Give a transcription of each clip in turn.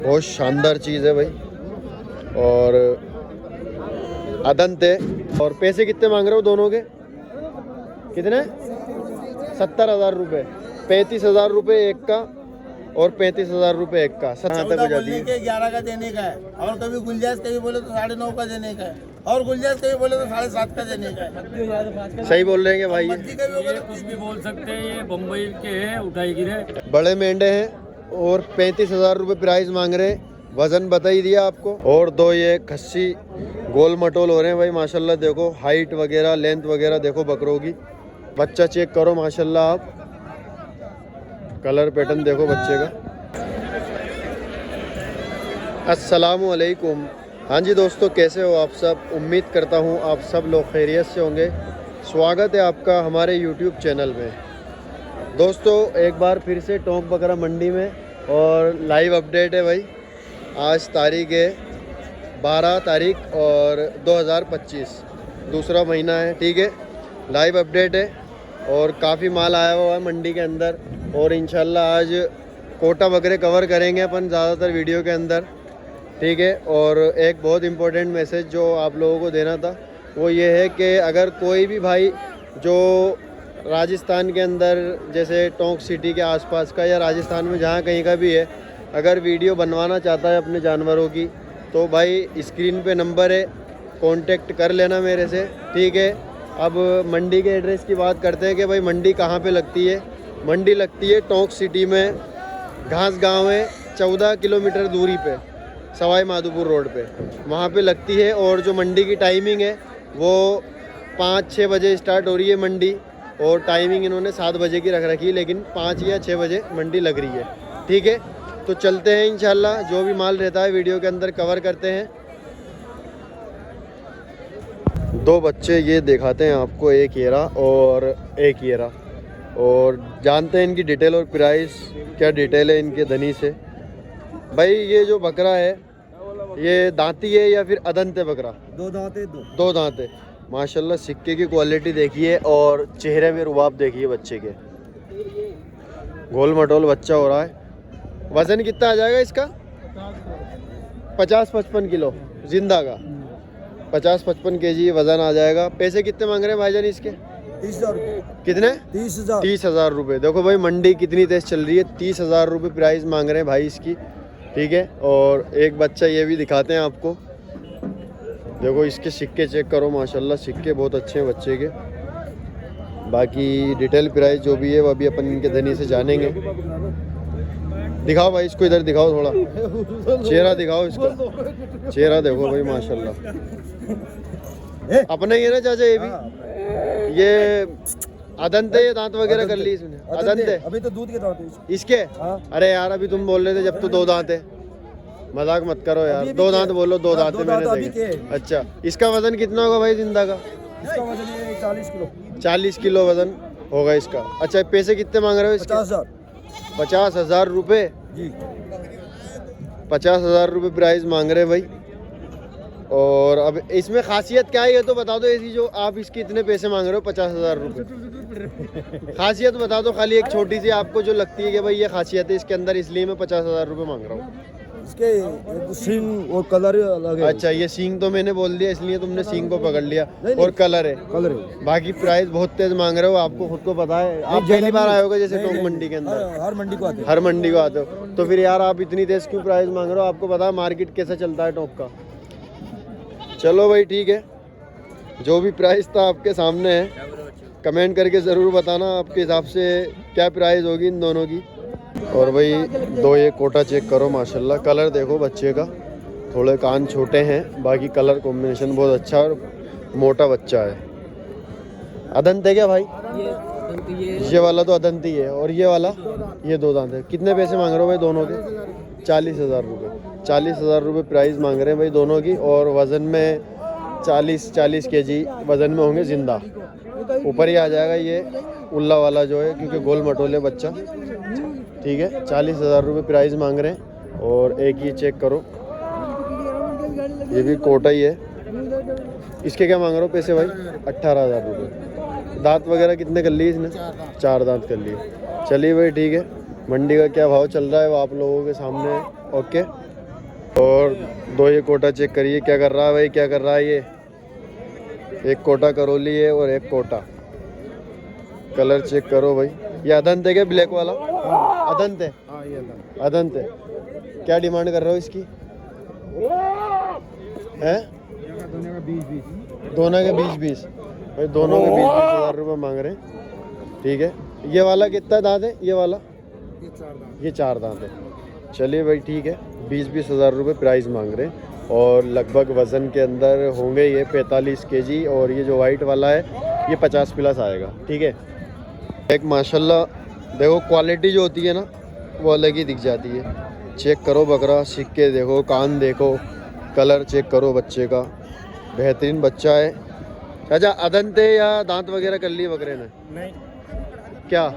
बहुत शानदार चीज़ है भाई। और अदंत है। और पैसे कितने मांग रहे हो दोनों के? कितने? 70,000 रुपये। 35,000 रुपये एक का और 35,000 रुपये एक का। 11 का देने का है, और कभी गुंजाइश कभी बोले तो 9.5 का देने का है, और गुंजाइश कभी बोले तो 7.5 का देने का है। सही बोल रहे हैं भाई। कुछ भी बोल सकते हैं, ये बम्बई के हैं, उठाई गिरे। बड़े मेंढे हैं और 35,000 रुपये प्राइस मांग रहे हैं। वजन बता ही दिया आपको। और दो ये खस्सी गोल मटोल हो रहे हैं भाई माशाल्लाह। देखो हाइट वगैरह लेंथ वगैरह देखो बकरों की। बच्चा चेक करो माशाल्लाह आप। कलर पैटर्न देखो बच्चे का। अस्सलामु अलैकुम। हाँ जी दोस्तों, कैसे हो आप सब? उम्मीद करता हूँ आप सब लोग खैरियत से होंगे। स्वागत है आपका हमारे YouTube चैनल में। दोस्तों एक बार फिर से टोंक बकरा मंडी में और लाइव अपडेट है भाई। आज तारीख है 12 तारीख और 2025, दूसरा महीना है, ठीक है। लाइव अपडेट है और काफ़ी माल आया हुआ है मंडी के अंदर। और इंशाल्लाह आज कोटा बकरे कवर करेंगे अपन ज़्यादातर वीडियो के अंदर, ठीक है। और एक बहुत इम्पोर्टेंट मैसेज जो आप लोगों को देना था वो ये है कि अगर कोई भी भाई जो राजस्थान के अंदर जैसे टोंक सिटी के आसपास का या राजस्थान में जहाँ कहीं का भी है, अगर वीडियो बनवाना चाहता है अपने जानवरों की, तो भाई स्क्रीन पे नंबर है, कांटेक्ट कर लेना मेरे से, ठीक है। अब मंडी के एड्रेस की बात करते हैं कि भाई मंडी कहाँ पे लगती है। मंडी लगती है टोंक सिटी में, घास गांव है, 14 किलोमीटर दूरी पे, सवाई माधोपुर रोड पे, वहाँ पे लगती है। और जो मंडी की टाइमिंग है वो 5-6 बजे स्टार्ट हो रही है मंडी, और टाइमिंग इन्होंने 7 बजे की रख रखी है, लेकिन 5 या 6 बजे मंडी लग रही है, ठीक है। तो चलते हैं इंशाल्लाह, जो भी माल रहता है वीडियो के अंदर कवर करते हैं। दो बच्चे ये दिखाते हैं आपको, एक येरा और एक येरा, और जानते हैं इनकी डिटेल और प्राइस क्या डिटेल है इनके धनी से। भाई ये जो बकरा है ये दांती है या फिर अदंत है बकरा? दो दांते। दो दांते। माशाल्लाह सिक्के की क्वालिटी देखिए और चेहरे में रुबाब देखिए बच्चे के। गोल मटोल बच्चा हो रहा है। वजन कितना आ जाएगा इसका? 50-55 किलो जिंदा का। 50-55 kg वजन आ जाएगा। पैसे कितने मांग रहे हैं भाईजान इसके? 30,000। कितने? 30,000। 30,000 रुपये। देखो भाई मंडी कितनी तेज चल रही है। 30,000 रुपये प्राइस मांग रहे हैं भाई इसकी, ठीक है। और एक बच्चा ये भी दिखाते हैं आपको। देखो इसके सिक्के चेक करो माशाल्लाह, सिक्के बहुत अच्छे हैं बच्चे के। बाकी डिटेल प्राइस जो भी है वो अभी अपन इनके धनी से जानेंगे। दिखाओ भाई इसको, इधर दिखाओ, थोड़ा चेहरा दिखाओ इसका। चेहरा देखो भाई माशाल्लाह। अपना ही है ना चाचा ये भी? ये अदंत है, ये दांत वगैरह कर ली इसने? अदंत है। अभी तो दूध के दांत है इसके। अरे यार अभी तुम बोल रहे थे जब तो 2 दांत है। मजाक मत करो यार, 2 दांत बोलो, 2 दांत है मैंने देखे। अच्छा इसका वजन कितना होगा भाई जिंदा का? इसका वजन 40 किलो। 40 किलो वजन होगा इसका। अच्छा पैसे कितने मांग रहे हो इसके? 50,000। 50,000 रुपये जी। 50,000 रुपये प्राइस मांग रहे हैं भाई। और अब इसमें खासियत क्या है ये तो बता दो, ऐसी जो आप इसके इतने पैसे मांग रहे हो 50,000 रुपये। खासियत बता दो खाली, एक छोटी सी आपको जो लगती है कि भाई ये खासियत है इसके अंदर, इसलिए मैं 50,000 रुपये मांग रहा हूँ। इसके सींग और कलर अलग है। अच्छा ये सींग तो मैंने बोल दिया इसलिए तुमने सींग को पकड़ लिया। और कलर है। कलर है। बाकी प्राइस बहुत तेज मांग रहे हो, आपको खुद को पता है। आप पहली बार आए होगे जैसे टोंक मंडी के अंदर? हर मंडी को आते हैं। हर मंडी को आते हो तो फिर यार आप इतनी तेज क्यों प्राइस मांग रहे हो? आपको पता है मार्केट कैसा चलता है टोंक का। चलो भाई ठीक है, जो भी प्राइस था आपके सामने है, कमेंट करके ज़रूर बताना आपके हिसाब से क्या प्राइस होगी इन दोनों की। और भाई दो ये कोटा चेक करो माशाल्लाह, कलर देखो बच्चे का। थोड़े कान छोटे हैं, बाकी कलर कॉम्बिनेशन बहुत अच्छा और मोटा बच्चा है। अदंत है क्या भाई? ये वाला तो अदंत ही है। और ये वाला ये 2 दांत है। कितने पैसे मांग रहे हो भाई दोनों के? 40,000 रुपये। 40,000 रुपये प्राइस मांग रहे हैं भाई दोनों की। और वज़न में 40 kg वज़न में होंगे ज़िंदा। ऊपर ही आ जाएगा ये उल्ला वाला जो है, क्योंकि गोल मटोले बच्चा, ठीक है। 40,000 रुपये प्राइस मांग रहे हैं। और एक ही चेक करो, ये भी कोटा ही है। इसके क्या मांग रहे हो पैसे भाई? 18,000 रुपये। दांत वगैरह कितने कर लिए इसने? 4 दांत कर लिए। चलिए भाई ठीक है, मंडी का क्या भाव चल रहा है वो आप लोगों के सामने है। ओके। और दो ये कोटा चेक करिए, क्या कर रहा है भाई, क्या कर रहा है ये। एक कोटा करोली है और एक कोटा। कलर चेक करो भाई। ये अदंत है क्या, ब्लैक वाला? अदंत है, अदंत है। क्या डिमांड कर रहे हो इसकी? हैं? दोनों के 20-20 भाई, दोनों के 20-20 हज़ार रुपये मांग रहे हैं। ठीक है, ये वाला कितना दांत है? ये वाला ये 4 दांत है। चलिए भाई ठीक है, 20-20 हज़ार रुपये प्राइस मांग रहे हैं। और लगभग वज़न के अंदर होंगे ये 45 केजी, और ये जो वाइट वाला है ये 50 प्लस आएगा। ठीक है, एक माशाल्लाह देखो क्वालिटी जो होती है ना वो अलग ही दिख जाती है। चेक करो बकरा, सिक्के देखो, कान देखो, कलर चेक करो बच्चे का, बेहतरीन बच्चा है। अच्छा अदंत है या दांत वगैरह कर लिए बकरे ने? नहीं, क्या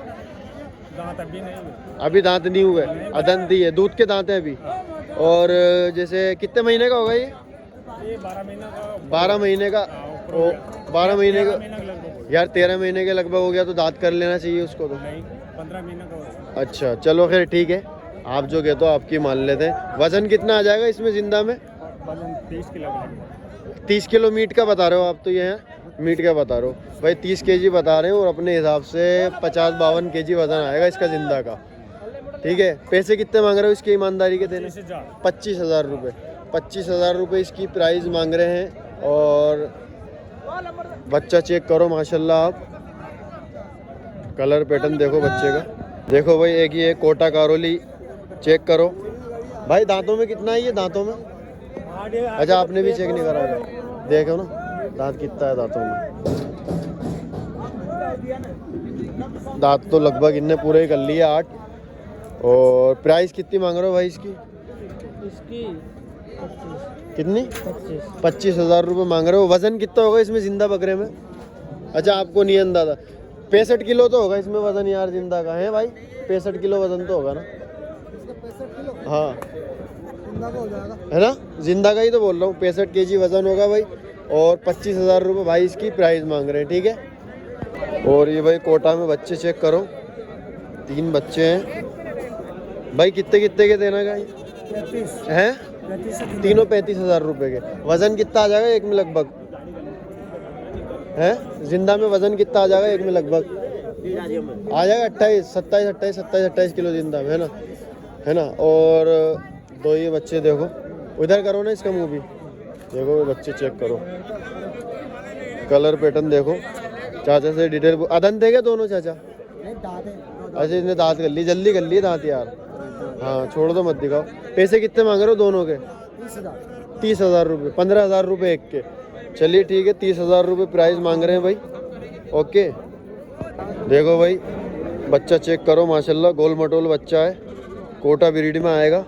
दांत अभी नहीं हुए। अभी दांत नहीं हुए, अदंत ही है, दूध के दांत हैं अभी। और जैसे कितने महीने का होगा ये? 12 महीना का। 12 महीने का। ओ 12 महीने का महीना लगभग। यार, 13 महीने के लगभग हो गया तो दांत कर लेना चाहिए उसको तो। नहीं, 15 महीना का होगा। अच्छा चलो खैर ठीक है, आप जो कहते हो आपकी मान लेते हैं। वज़न कितना आ जाएगा इसमें जिंदा में? वजन 30 किलो लगेगा। 30 किलो मीट का बता रहे हो आप तो, ये है मीट का बता रहे हो भाई। 30 केजी बता रहे हैं और अपने हिसाब से 50-52 केजी वज़न आएगा इसका जिंदा का। ठीक है, पैसे कितने मांग रहे हो इसकी ईमानदारी के देने? 25 हज़ार रुपये। 25 हज़ार रुपये इसकी प्राइस मांग रहे हैं। और बच्चा चेक करो माशाल्लाह आप, कलर पैटर्न देखो बच्चे का। देखो भाई एक ये कोटा कारोली चेक करो भाई। दांतों में कितना है ये, दांतों में? अच्छा आपने भी चेक नहीं करा था, देखो ना दांत कितना है दांतों में। दांत तो लगभग इनने पूरे ही कर लिए 8। और प्राइस कितनी मांग रहे हो भाई इसकी? कितनी? 25 हज़ार रुपये मांग रहे हो। वज़न कितना होगा इसमें जिंदा बकरे में? अच्छा आपको नहीं अंदाजा। 65 किलो तो होगा इसमें वज़न यार जिंदा का, है भाई? 65 किलो वज़न तो होगा ना? हाँ है ना, जिंदा का ही तो बोल रहा हूँ। 65 केजी वज़न होगा भाई। और 25 हज़ार रुपये भाई इसकी प्राइस मांग रहे हैं। ठीक है, और ये भाई कोटा में बच्चे चेक करो, 3 बच्चे हैं भाई। कितने कितने के देना का हैं? तीनों 35 हज़ार रुपये के। वज़न कितना आ जाएगा एक में लगभग? है जिंदा में वज़न कितना आ जाएगा एक में लगभग? आ जाएगा 27 किलो जिंदा में, है ना। और दो ये बच्चे देखो, उधर करो ना इसका मुंह भी देखो, ये बच्चे चेक करो, कलर पैटर्न देखो। चाचा से डिटेल। अदंत है क्या दोनों चाचा? अच्छा इन्हें दांत कर ली, जल्दी कर लिए दांत यार। हाँ छोड़ दो मत दिखाओ। पैसे कितने मांग रहे हो दोनों के? 30 हज़ार रुपये। 15 हज़ार रुपये एक के। चलिए ठीक है, 30 हज़ार रुपये प्राइस मांग रहे हैं भाई। ओके देखो भाई बच्चा चेक करो माशाल्लाह, गोल मटोल बच्चा है, कोटा ब्रीड में आएगा।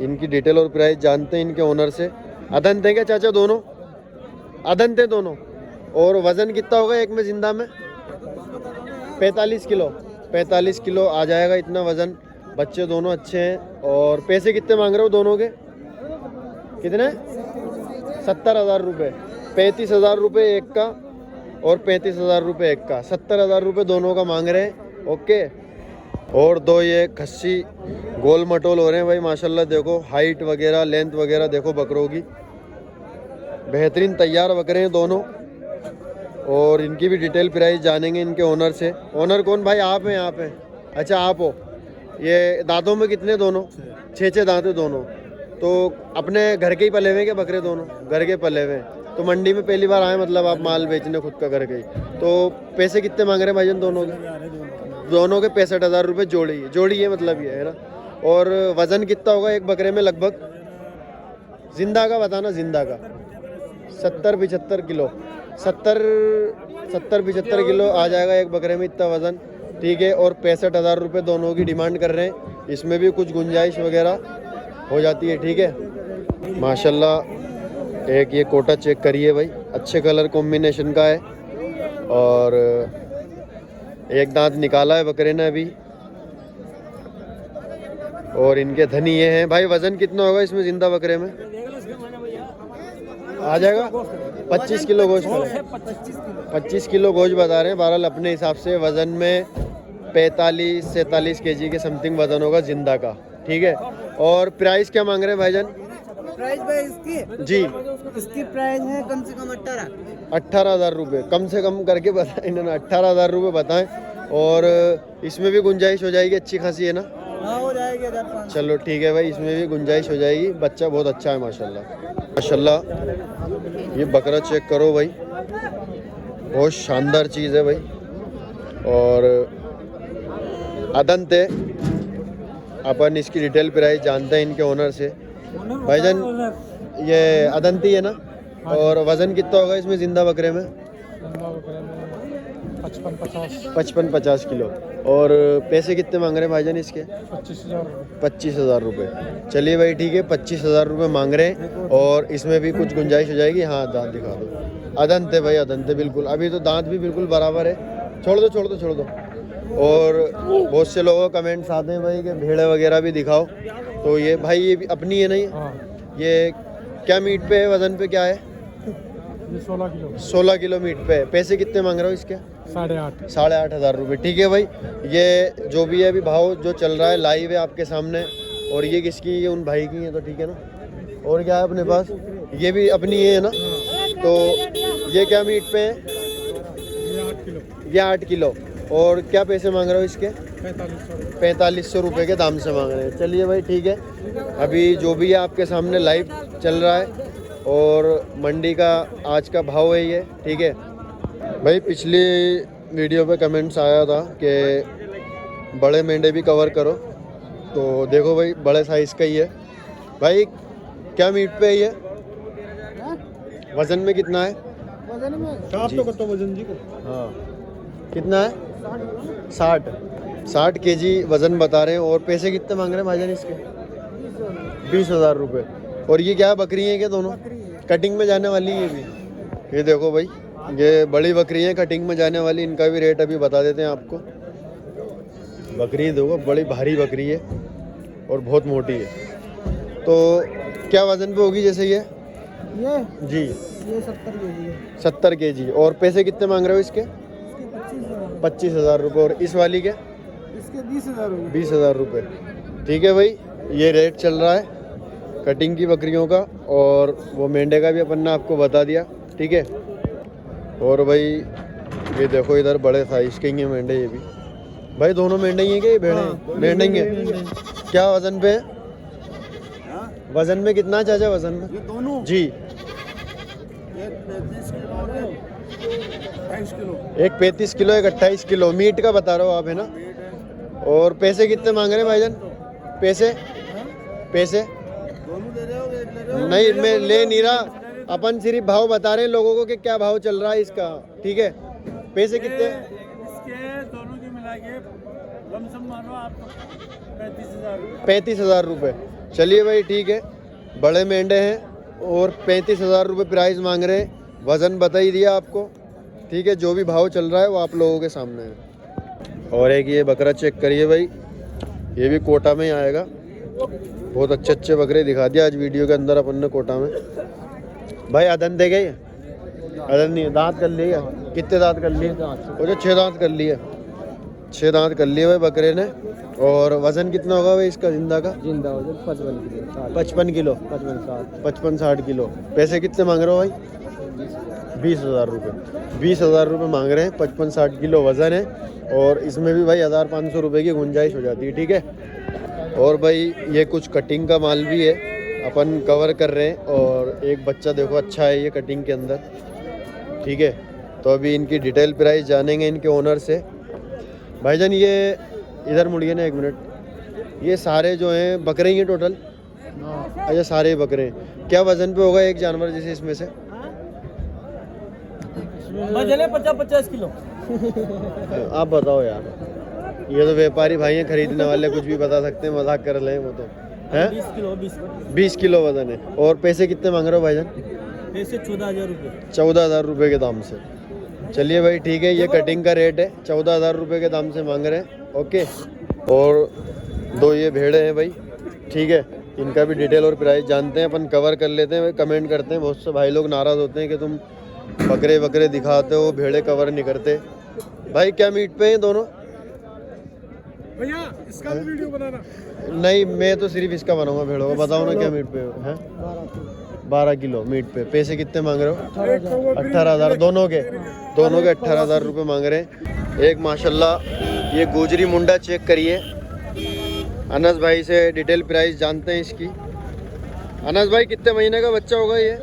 इनकी डिटेल और प्राइस जानते हैं इनके ओनर से। अदंत है क्या चाचा दोनों? अदंत है दोनों। और वज़न कितना होगा एक में जिंदा में? 45 किलो। 45 किलो आ जाएगा इतना वज़न। बच्चे दोनों अच्छे हैं। और पैसे कितने मांग रहे हो दोनों के? कितने? 70 हज़ार रुपये। 35 हज़ार रुपये एक का और 35 हज़ार रुपये एक का। 70 हज़ार रुपये दोनों का मांग रहे हैं। ओके, और दो ये खस्सी गोल मटोल हो रहे हैं भाई माशाल्लाह। देखो हाइट वगैरह, लेंथ वगैरह देखो बकरों की, बेहतरीन तैयार बकरे हैं दोनों। और इनकी भी डिटेल प्राइस जानेंगे इनके ओनर से। ओनर कौन भाई? आप हैं यहाँ पे? अच्छा आप हो। ये दांतों में कितने दोनों? 6 दांत है दोनों। तो अपने घर के ही पले हुए क्या बकरे दोनों? घर के पले हुए। तो मंडी में पहली बार आए मतलब आप माल बेचने खुद का घर के ही? तो पैसे कितने मांग रहे हैं भाईजान दोनों के? दोनों के 65 हज़ार रुपये जोड़ी है मतलब ये, है ना। और वज़न कितना होगा एक बकरे में लगभग? जिंदा का बताना, जिंदा का। 70-75 किलो। 70-75 किलो आ जाएगा एक बकरे में इतना वज़न। ठीक है, और 65 हज़ार रुपये दोनों की डिमांड कर रहे हैं। इसमें भी कुछ गुंजाइश वगैरह हो जाती है। ठीक है माशाल्लाह। एक ये कोटा चेक करिए भाई, अच्छे कलर कॉम्बिनेशन का है। और एक दांत निकाला है बकरे ने अभी। और इनके धनी ये हैं भाई। वज़न कितना होगा इसमें जिंदा बकरे में? आ जाएगा 25 किलो गोश्त। 25 किलो गोश्त बता रहे हैं। बहरहाल अपने हिसाब से वज़न में 45-47 केजी के समथिंग वज़न होगा जिंदा का। ठीक है। और प्राइस क्या मांग रहे हैं भाईजान? प्राइस भाई इसकी जी इसकी प्राइस है कम से कम 18,000 रुपये, कम से कम करके बताएं इन्होंने, 18,000 रुपये बताएं। और इसमें भी गुंजाइश हो जाएगी अच्छी खासी, है ना? हाँ हो जाएगी 1500। चलो ठीक है भाई, इसमें भी गुंजाइश हो जाएगी। बच्चा बहुत अच्छा है माशाल्लाह माशाल्लाह। ये बकरा चेक करो भाई, बहुत शानदार चीज़ है भाई। और अदंत है, अपन इसकी डिटेल प्राइस जानते हैं इनके ओनर से। भाईजान ये अदंती है ना? और वज़न कितना होगा इसमें ज़िंदा बकरे में? 55-50 किलो। और पैसे कितने मांग रहे हैं भाईजान इसके? 25,000 रुपये। चलिए भाई ठीक है, 25,000 रुपये मांग रहे हैं। और इसमें भी कुछ गुंजाइश हो जाएगी। हाँ दांत दिखा दो। अदंत है भाई, अदंत है बिल्कुल। अभी तो दांत भी बिल्कुल बराबर है। छोड़ दो छोड़ दो छोड़ दो। और बहुत से लोगों का कमेंट्स आते हैं भाई कि भेड़े वगैरह भी दिखाओ। तो ये भाई ये भी अपनी है नहीं? ये क्या मीट पे है, वज़न पे क्या है? 16 किलो मीट पे है। पैसे कितने मांग रहे हो इसके? 8,500 रुपये। ठीक है भाई, ये जो भी है अभी भाव जो चल रहा है लाइव है आपके सामने। और ये किसकी? ये उन भाई की है, तो ठीक है ना। और क्या है अपने पास? ये भी अपनी है ना? तो ये क्या मीट पे है? ये 8 किलो। और क्या पैसे मांग रहे हो इसके? 4500 रुपये के दाम से मांग रहे हैं। चलिए भाई ठीक है, अभी जो भी है आपके सामने लाइव चल रहा है। और मंडी का आज का भाव है ये, ठीक है भाई। पिछली वीडियो पे कमेंट्स आया था कि बड़े मेंढे भी कवर करो, तो देखो भाई बड़े साइज़ का ही है भाई। क्या मीट पे है ये? वज़न में कितना है? वजन में वजन जी को हाँ कितना है? 60 केजी वज़न बता रहे हैं। और पैसे कितने मांग रहे हैं भाईजान इसके? 20,000 रुपये। और ये क्या बकरी है क्या दोनों? कटिंग में जाने वाली है ये भी। ये देखो भाई, ये बड़ी बकरी है कटिंग में जाने वाली। इनका भी रेट अभी बता देते हैं आपको। बकरी देखो, बड़ी भारी बकरी है और बहुत मोटी है। तो क्या वज़न पे होगी जैसे ये जी? ये 70 केजी है। 70 केजी। और पैसे कितने मांग रहे हो इसके? 25,000 रुपये। और इस वाली के? इसके 20,000 होगी। 20,000 रुपये। ठीक है भाई, ये रेट चल रहा है कटिंग की बकरियों का। और वो मेंढे का भी अपन ने आपको बता दिया, ठीक है। और भाई ये देखो इधर बड़े साइज के ही हैं मेंढे ये भी। भाई दोनों मेंढे ही हैं क्या? ये भेड़े मेंढे ही हैं। क्या वज़न पे है? वज़न में कितना चाचा? वज़न में ये दोनों जी? एक 35 किलो और एक 28 किलो। एक 35 किलो, एक 28 किलो। मीट का बता रहे हो आप, है ना? और पैसे कितने मांग रहे हैं भाईजान? पैसे पैसे दोनों दे रहे हो, एक ले रहे हो? नहीं, मैं ले नहीं रहा। अपन सिर्फ भाव बता रहे हैं लोगों को कि क्या भाव चल रहा है इसका, ठीक है। पैसे कितने? इसके दोनों की मिला के लमसम मानो आपको 35,000। 35,000 रुपये। चलिए भाई ठीक है, बड़े मेंढे हैं और 35,000 रुपये प्राइस मांग रहे हैं। वज़न बता ही दिया आपको, ठीक है। जो भी भाव चल रहा है वो आप लोगों के सामने है। और एक ये बकरा चेक करिए भाई, ये भी कोटा में ही आएगा। बहुत अच्छे अच्छे बकरे दिखा दिया आज वीडियो के अंदर अपन ने कोटा में। भाई अदंत है क्या ये? अदंत नहीं है। दांत कर लिए? कितने दांत कर लिए? वो जो 6 दांत कर लिए। 6 दांत कर लिए भाई बकरे ने। और वज़न कितना होगा भाई इसका ज़िंदा का? जिंदा वजन 55 किलो। 55 किलो। 55-60 किलो। पैसे कितने मांग रहे हो भाई? 20,000 रुपये। 20,000 रुपये मांग रहे हैं। 55-60 किलो वज़न है। और इसमें भी भाई 1,500 रुपये की गुंजाइश हो जाती है, ठीक है। और भाई ये कुछ कटिंग का माल भी है, अपन कवर कर रहे हैं। और एक बच्चा देखो अच्छा है ये कटिंग के अंदर, ठीक है। तो अभी इनकी डिटेल प्राइस जानेंगे इनके ओनर से। भाईजान ये इधर मुड़िए ना 1 मिनट। ये सारे जो हैं बकरे ही हैं टोटल? अच्छा सारे बकरे हैं। क्या वज़न पे होगा एक जानवर जैसे इसमें से? वजन है 50 किलो। आप बताओ यार, ये तो व्यापारी भाई हैं, खरीदने वाले कुछ भी बता सकते हैं, मजाक कर रहे हैं वो तो हैं। 20 किलो वज़न है। और पैसे कितने मांग रहे हो भाईजान? पैसे 14,000 रुपये। 14,000 रुपये के दाम से। चलिए भाई ठीक है, ये कटिंग का रेट है, 14,000 रुपये के दाम से मांग रहे हैं, ओके। और 2 ये भेड़े हैं भाई, ठीक है। इनका भी डिटेल और प्राइस जानते हैं अपन, कवर कर लेते हैं। कमेंट करते हैं बहुत से भाई लोग, नाराज़ होते हैं कि तुम बकरे दिखाते हो भेड़े कवर नहीं करते। भाई क्या मीट पे हैं दोनों? भैया इसका भी वीडियो बनाना। नहीं, मैं तो सिर्फ इसका बनाऊंगा भेड़ों का। बताओ ना क्या मीट पे है? 12 किलो मीट पे। पैसे कितने मांग रहे हो? 18,000 दोनों के 18,000 रुपये मांग रहे हैं। एक माशाल्लाह ये गोजरी मुंडा चेक करिए। अनस भाई से डिटेल प्राइस जानते हैं इसकी। अनस भाई कितने महीने का बच्चा होगा ये?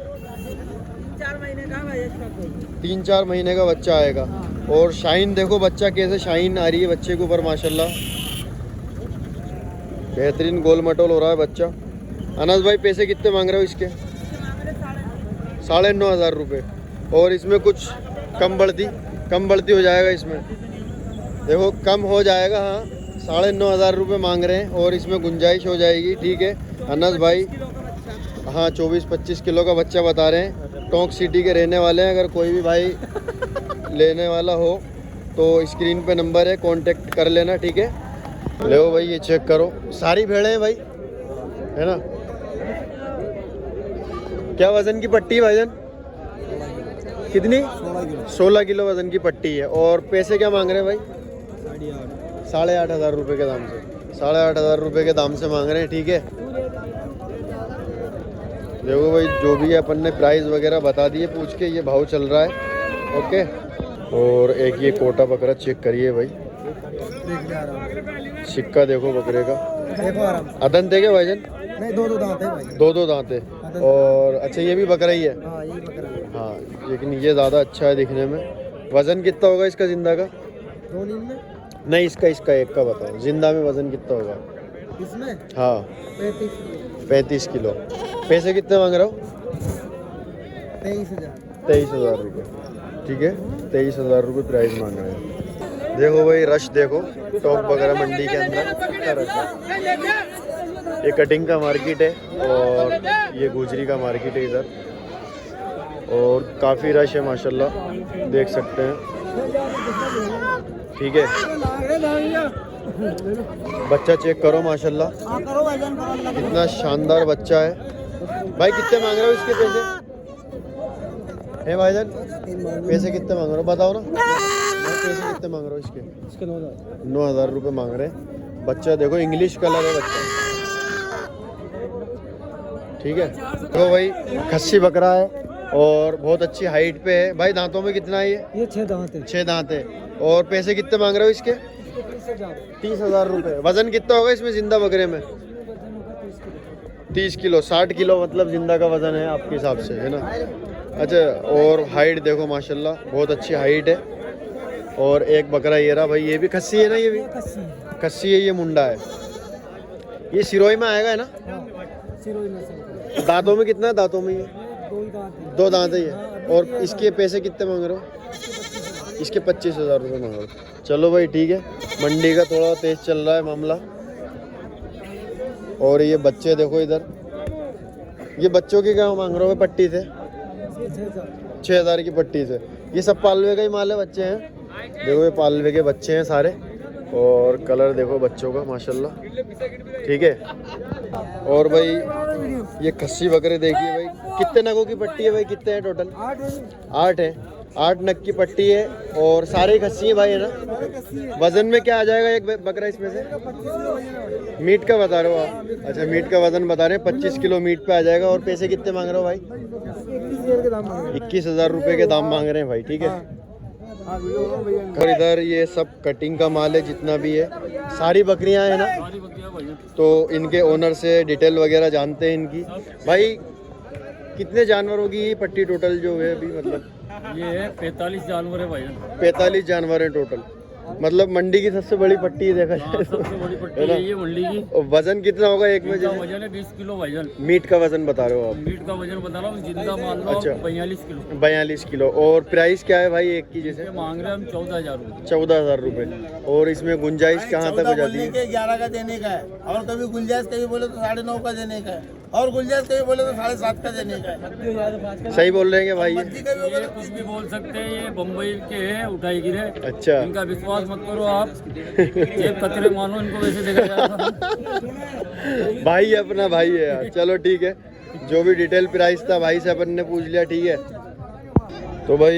3-4 महीने का बच्चा आएगा। और शाइन देखो बच्चा कैसे शाइन आ रही है बच्चे के ऊपर माशाल्लाह। बेहतरीन गोल मटोल हो रहा है बच्चा। अनस भाई पैसे कितने मांग रहे हो इसके? 9,500 रुपये। और इसमें कुछ कम बढ़ती हो जाएगा इसमें। देखो कम हो जाएगा। हाँ, 9,500 रुपये मांग रहे हैं और इसमें गुंजाइश हो जाएगी। ठीक है अनस भाई। हाँ, 24-25 किलो का बच्चा बता रहे हैं। टोंक सिटी के रहने वाले हैं। अगर कोई भी भाई लेने वाला हो तो स्क्रीन पे नंबर है, कांटेक्ट कर लेना। ठीक है, ले भाई ये चेक करो। सारी भेड़ें हैं भाई, है ना? क्या वजन की पट्टी है भाईजान? कितनी? 16 किलो वजन की पट्टी है। और पैसे क्या मांग रहे हैं भाई? 8,500 रुपये के दाम से। 8,500 रुपये के दाम से मांग रहे हैं। ठीक है, देखो भाई जो भी है अपन ने प्राइस वगैरह बता दिए पूछ के। ये भाव चल रहा है। ओके। और एक ये कोटा बकरा चेक करिए भाई। सिक्का देखो बकरे का। अदन थे क्या भाईजान? नहीं, दो दांत है भाई। दो दांत है। और अच्छा ये भी बकरा ही है? हाँ, यही बकरा है। हाँ, लेकिन ये ज़्यादा अच्छा है दिखने में। वज़न कितना होगा इसका जिंदा का? 2 नींद में? नहीं, इसका एक का बताओ। जिंदा में वज़न कितना होगा इसमें? हाँ, 35 किलो। पैसे कितने मांग रहे हो? 23,000 रुपये। ठीक है, 23,000 रुपये प्राइस मांग रहे हैं। देखो भाई रश देखो टॉप वगैरह मंडी के अंदर कितना रश है। ये कटिंग का मार्केट है और ये गुजरी का मार्केट है इधर। और काफ़ी रश है माशाल्लाह, देख सकते हैं। ठीक है, बच्चा चेक करो माशाल्लाह, कितना शानदार बच्चा है। भाई कितने मांग रहे हो इसके पैसे? है भाईजान, पैसे कितने मांग रहे हो बताओ ना। पैसे कितने मांग रहे हो इसके? 9,000 रुपये मांग रहे हैं। बच्चा देखो इंग्लिश कलर है बच्चा। ठीक है, तो भाई खस्सी बकरा है और बहुत अच्छी हाइट पे है। भाई दांतों में कितना है ये? 6 दांत है। 6 दांत है। और पैसे कितने मांग रहे हो इसके? 30,000 रुपये। वजन कितना होगा इसमें जिंदा बकरे में? 30 किलो। 60 किलो मतलब जिंदा का वजन है आपके हिसाब से, है ना? अच्छा, और हाइट देखो माशाल्लाह, बहुत अच्छी हाइट है। और एक बकरा ये रहा भाई, ये भी खस्सी है ना? ये भी खस्सी है, ये मुंडा है। ये सिरोही में आएगा है ना? दांतों में कितना है? दांतों में ये 2 दांत है ये। और इसके पैसे कितने मांग रहे हो? इसके 25,000 रुपये मांग रहे हो। चलो भाई ठीक है, मंडी का थोड़ा तेज चल रहा है मामला। और ये बच्चे देखो इधर, ये बच्चों की क्या मांग रहे हो पट्टी से? 6,000 की पट्टी से। ये सब पालवे का ही माल है, बच्चे हैं। देखो ये पालवे के बच्चे हैं सारे। और कलर देखो बच्चों का माशाल्लाह। ठीक है, और भाई ये खस्सी बकरे देखिए भाई, कितने नगों की पट्टी है भाई? कितने हैं टोटल? 8 है। 8 नग की पट्टी है और सारे ही खस्सी है भाई, है ना? वजन में क्या आ जाएगा एक बकरा इसमें से? मीट का बता रहे हो आप? अच्छा, मीट का वजन बता रहे हैं, 25 किलो मीट पे आ जाएगा। और पैसे कितने मांग रहे हो भाई? 21,000 रुपये के दाम मांग रहे हैं भाई। ठीक है, और इधर ये सब कटिंग का माल है जितना भी है। सारी बकरियां है ना? तो इनके ओनर से डिटेल वगैरह जानते हैं इनकी। भाई कितने जानवरों की पट्टी टोटल जो है अभी? मतलब ये है 45 जानवर है भाई। 45 जानवर हैं टोटल। मतलब मंडी की सबसे बड़ी पट्टी देखा जाए तो, सबसे बड़ी पट्टी है ना? है ये मंडी की। और वजन कितना होगा एक में? वजन है 20 किलो भाईजान। मीट का वजन बता रहे हो आप? मीट का वजन बता रहा हूँ, जिंदा मान लो। अच्छा। 42 किलो। 42 किलो। और प्राइस क्या है भाई एक की? जैसे मांग रहे हैं हम 14,000 रुपये। 14,000 रुपये। और इसमें गुंजाइश कहाँ तक हो जाती है? 11 का देने का है। और कभी गुंजाइश कभी बोले तो 9.5 का देने का है। और गुंजाइश कभी बोले तो 7.5 का देने का है। सही बोल रहे हैं क्या भाई? मर्जी कभी बोले ये कुछ भी बोल सकते हैं, ये बम्बई के हैं, उठाई गिरे। अच्छा, इनका विश्वास मत करो आप, एक कतरे मानो इनको, वैसे देखा जाएगा। भाई अपना भाई है यार। चलो ठीक है, जो भी डिटेल प्राइस था भाई से अपन ने पूछ लिया। ठीक है, तो भाई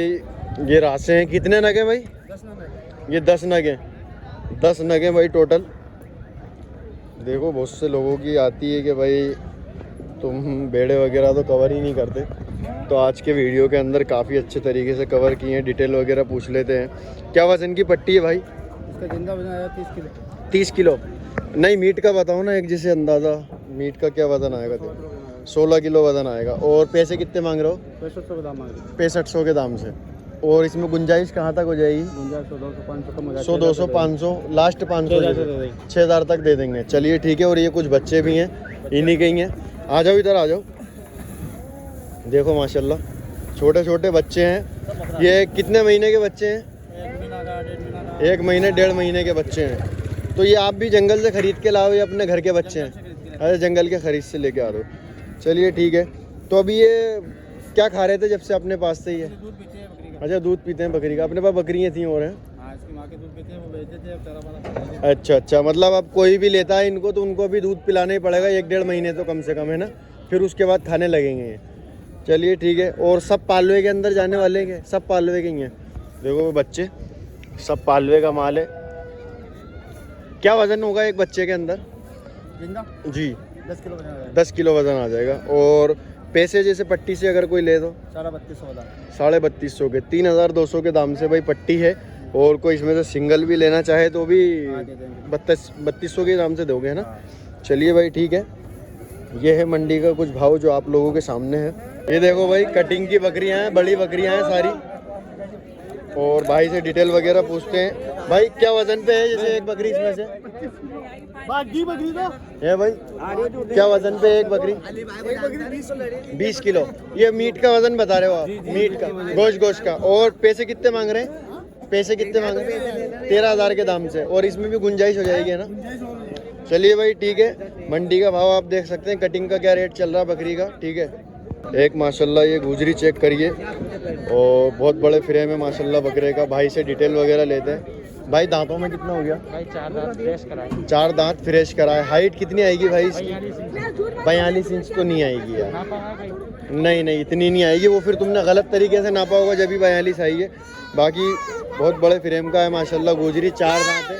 ये रासे हैं। कितने नग हैं भाई? ये 10 नग हैं। 10 नग हैं भाई टोटल। देखो बहुत से लोगों की आती है कि भाई तुम भेड़े वगैरह तो कवर ही नहीं करते, तो आज के वीडियो के अंदर काफ़ी अच्छे तरीके से कवर किए हैं, डिटेल वगैरह पूछ लेते हैं। क्या वज़न की पट्टी है भाई? इसका जिंदा वजन आया 30 किलो। 30 किलो? नहीं, मीट का बताओ ना एक जैसे अंदाज़ा, मीट का क्या वज़न आएगा? 16 किलो वज़न आएगा। और पैसे कितने मांग रहे हो? 6500 का दाम मांग रहे 6500 के दाम से। और इसमें गुंजाइश कहाँ तक हो जाएगी? 100 200 500 कम हो जाए। 100 200 500 लास्ट 500 6000 तक दे देंगे। चलिए ठीक है। और ये कुछ बच्चे भी हैं, इन्हीं के ही हैं। आ जाओ इधर आ जाओ। देखो माशाल्लाह छोटे छोटे बच्चे हैं। ये कितने महीने के बच्चे हैं? 1 महीने 1.5 महीने के बच्चे हैं। तो ये आप भी जंगल से खरीद के लाओ या अपने घर के बच्चे हैं? अरे जंगल के खरीद से लेके आ रहे हो। चलिए ठीक है। तो अभी ये क्या खा रहे थे जब से अपने पास से ही है? अच्छा, दूध पीते हैं बकरी का। अपने पास बकरियाँ थी और हैं? अच्छा अच्छा, मतलब अब कोई भी लेता है इनको तो उनको अभी दूध पिलाना ही पड़ेगा 1-1.5 महीने तो कम से कम, है ना? फिर उसके बाद खाने लगेंगे। चलिए ठीक है। और सब पालवे के अंदर जाने वाले हैं? सब पालवे के ही हैं। देखो वो बच्चे सब पालवे का माल है। क्या वज़न होगा एक बच्चे के अंदर? जिंदा जी 10 किलो वजन आया। 10 किलो वज़न आ जाएगा। और पैसे जैसे पट्टी से अगर कोई ले तो? 3250 का। 3250 के 3200 के दाम से भाई पट्टी है। और कोई इसमें से सिंगल भी लेना चाहे तो भी 3200 के दाम से दोगे, है ना? चलिए भाई ठीक है। ये है मंडी का कुछ भाव जो आप लोगों के सामने है। ये देखो भाई कटिंग की बकरियां हैं, बड़ी बकरियां हैं सारी। और भाई से डिटेल वगैरह पूछते हैं। भाई क्या वजन पे है जैसे एक बकरी इसमें से? बाकी बकरी तो है भाई क्या वजन पे है एक बकरी? 20 किलो। ये मीट का वजन बता रहे हो आप? मीट का, गोश्त का। और पैसे कितने मांग रहे हैं? पैसे कितने मांग रहे हैं? 13000 के दाम से। और इसमें भी गुंजाइश हो जाएगी, है ना? चलिए भाई ठीक है। मंडी का भाव आप देख सकते हैं। कटिंग का क्या रेट चल रहा है बकरी का, ठीक है। एक माशाल्लाह ये गुजरी चेक करिए। और बहुत बड़े फ्रेम है माशाल्लाह बकरे का। भाई से डिटेल वगैरह लेते हैं। भाई दांतों में कितना हो गया? भाई 4 दांत फ्रेश कराए। 4 दांत फ्रेश कराए। हाइट कितनी आएगी भाई इसकी? 42 इंच तो नहीं आएगी यार। नहीं नहीं, इतनी नहीं आएगी। वो फिर तुमने गलत तरीके से नापा होगा जब भी 42 आई है। बाकी बहुत बड़े फ्रेम का है माशाल्लाह। गुजरी 4 दांत है।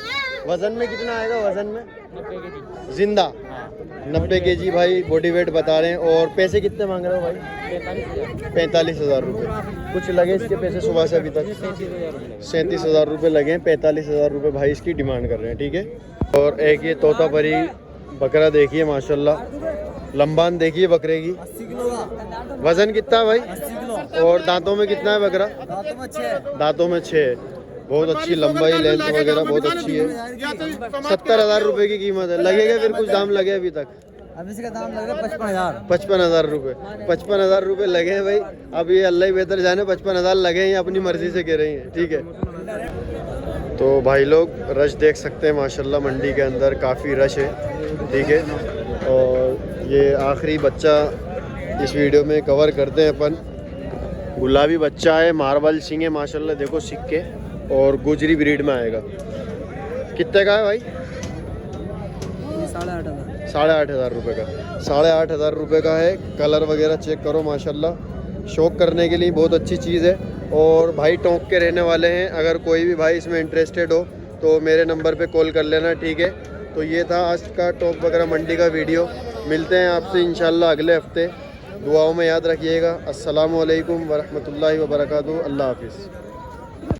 वजन में कितना आएगा? वजन में 90 केजी जिंदा 90 केजी भाई बॉडी वेट बता रहे हैं। और पैसे कितने मांग रहे हो भाई? 45,000 रुपये। कुछ लगे इसके पैसे सुबह से अभी तक? 37,000 रुपये लगे हैं। 45,000 रुपये भाई इसकी डिमांड कर रहे हैं, ठीक है। और एक ये तोता परी बकरा देखिए माशाल्लाह, लंबान देखिए बकरे की। 80 किलो का। वजन कितना है भाई? 80 किलो। और दांतों में कितना है बकरा? दांतों में 6। दांतों में 6। बहुत अच्छी लंबाई, लेंथ वगैरह बहुत अच्छी है। 70,000 रुपये की कीमत है। लगेगा फिर कुछ दाम लगे अभी तक? अब इसका दाम लग रहा है 55,000। 55,000 रुपये। 55,000 रुपये लगे हैं भाई। अब ये अल्लाह ही बेहतर जाने 55,000 लगे हैं या अपनी मर्जी से कह रही हैं, ठीक है। तो भाई लोग रश देख सकते हैं माशाल्लाह मंडी के अंदर काफ़ी रश है, ठीक है। और ये आखिरी बच्चा इस वीडियो में कवर करते हैं अपन। गुलाबी बच्चा है, मार्बल सिंह है माशाल्लाह। देखो सिक्के। और गुजरी ब्रीड में आएगा। कितने का है भाई? 8,500। 8,500 रुपये का। 8,500 रुपये का है। कलर वगैरह चेक करो माशाल्लाह। शौक करने के लिए बहुत अच्छी चीज़ है। और भाई टोंक के रहने वाले हैं। अगर कोई भी भाई इसमें इंटरेस्टेड हो तो मेरे नंबर पे कॉल कर लेना, ठीक है। तो ये था आज का टोंक वगैरह मंडी का वीडियो। मिलते हैं आपसे इंशाल्लाह अगले हफ्ते। दुआओं में याद रखिएगा। अस्सलामु अलैकुम वरहमतुल्लाहि वबरकातुहू। अल्लाह हाफिज़।